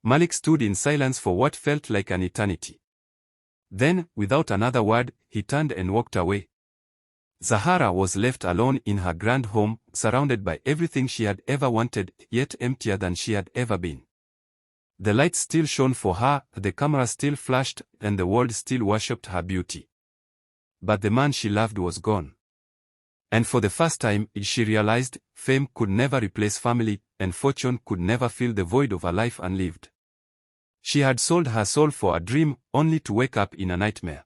Malik stood in silence for what felt like an eternity. Then, without another word, he turned and walked away. Zahara was left alone in her grand home, surrounded by everything she had ever wanted, yet emptier than she had ever been. The lights still shone for her, the camera still flashed, and the world still worshipped her beauty. But the man she loved was gone. And for the first time, she realized, fame could never replace family, and fortune could never fill the void of a life unlived. She had sold her soul for a dream, only to wake up in a nightmare.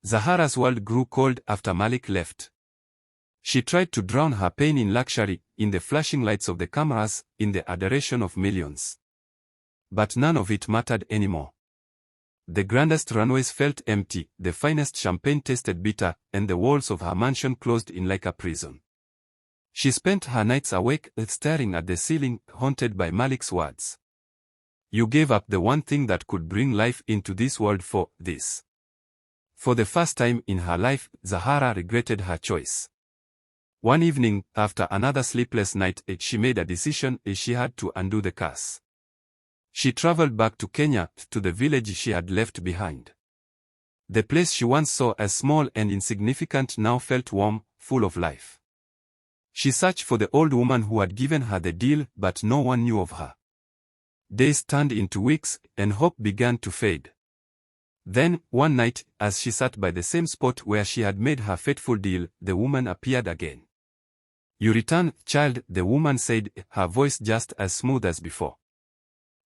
Zahara's world grew cold after Malik left. She tried to drown her pain in luxury, in the flashing lights of the cameras, in the adoration of millions. But none of it mattered anymore. The grandest runways felt empty, the finest champagne tasted bitter, and the walls of her mansion closed in like a prison. She spent her nights awake, staring at the ceiling, haunted by Malik's words. "You gave up the one thing that could bring life into this world for this." For the first time in her life, Zahara regretted her choice. One evening, after another sleepless night, she made a decision. She had to undo the curse. She traveled back to Kenya, to the village she had left behind. The place she once saw as small and insignificant now felt warm, full of life. She searched for the old woman who had given her the deal, but no one knew of her. Days turned into weeks, and hope began to fade. Then, one night, as she sat by the same spot where she had made her fateful deal, the woman appeared again. "You return, child," the woman said, her voice just as smooth as before.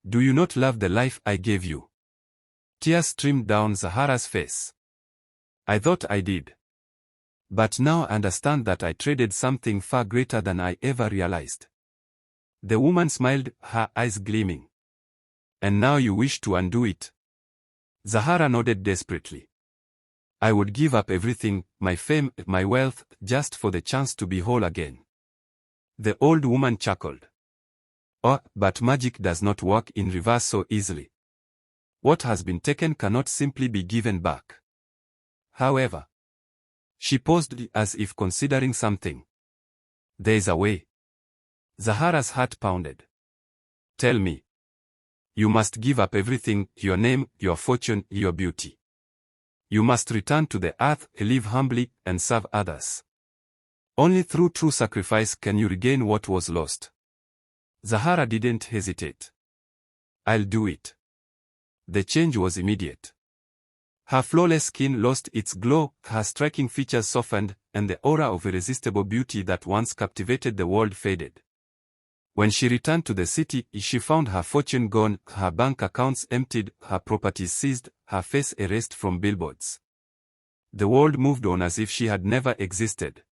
"Do you not love the life I gave you?" Tears streamed down Zahara's face. "I thought I did. But now I understand that I traded something far greater than I ever realized." The woman smiled, her eyes gleaming. "And now you wish to undo it?" Zahara nodded desperately. "I would give up everything, my fame, my wealth, just for the chance to be whole again." The old woman chuckled. "Oh, but magic does not work in reverse so easily. What has been taken cannot simply be given back. However," she paused as if considering something. "There is a way." Zahara's heart pounded. "Tell me." "You must give up everything, your name, your fortune, your beauty. You must return to the earth, live humbly, and serve others. Only through true sacrifice can you regain what was lost." Zahara didn't hesitate. "I'll do it." The change was immediate. Her flawless skin lost its glow, her striking features softened, and the aura of irresistible beauty that once captivated the world faded. When she returned to the city, she found her fortune gone, her bank accounts emptied, her properties seized, her face erased from billboards. The world moved on as if she had never existed.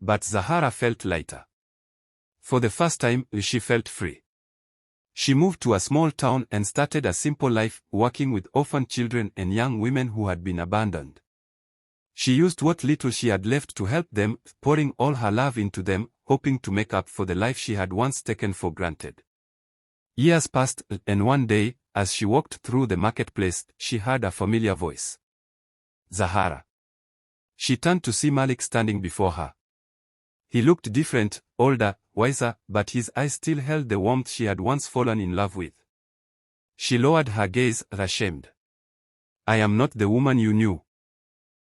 But Zahara felt lighter. For the first time, she felt free. She moved to a small town and started a simple life, working with orphan children and young women who had been abandoned. She used what little she had left to help them, pouring all her love into them, hoping to make up for the life she had once taken for granted. Years passed, and one day, as she walked through the marketplace, she heard a familiar voice. "Zahara." She turned to see Malik standing before her. He looked different, older, wiser, but his eyes still held the warmth she had once fallen in love with. She lowered her gaze, ashamed. "I am not the woman you knew."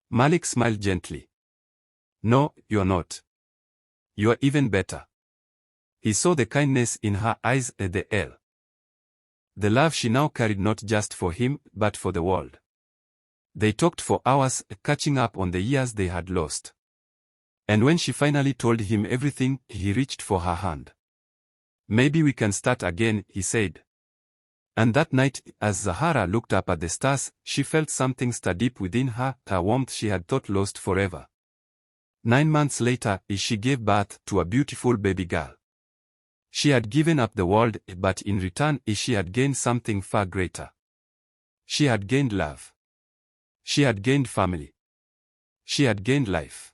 Malik smiled gently. "No, you're not. You're even better." He saw the kindness in her eyes and the air. The love she now carried not just for him, but for the world. They talked for hours, catching up on the years they had lost. And when she finally told him everything, he reached for her hand. "Maybe we can start again," he said. And that night, as Zahara looked up at the stars, she felt something stir deep within her, a warmth she had thought lost forever. 9 months later, she gave birth to a beautiful baby girl. She had given up the world, but in return, she had gained something far greater. She had gained love. She had gained family. She had gained life.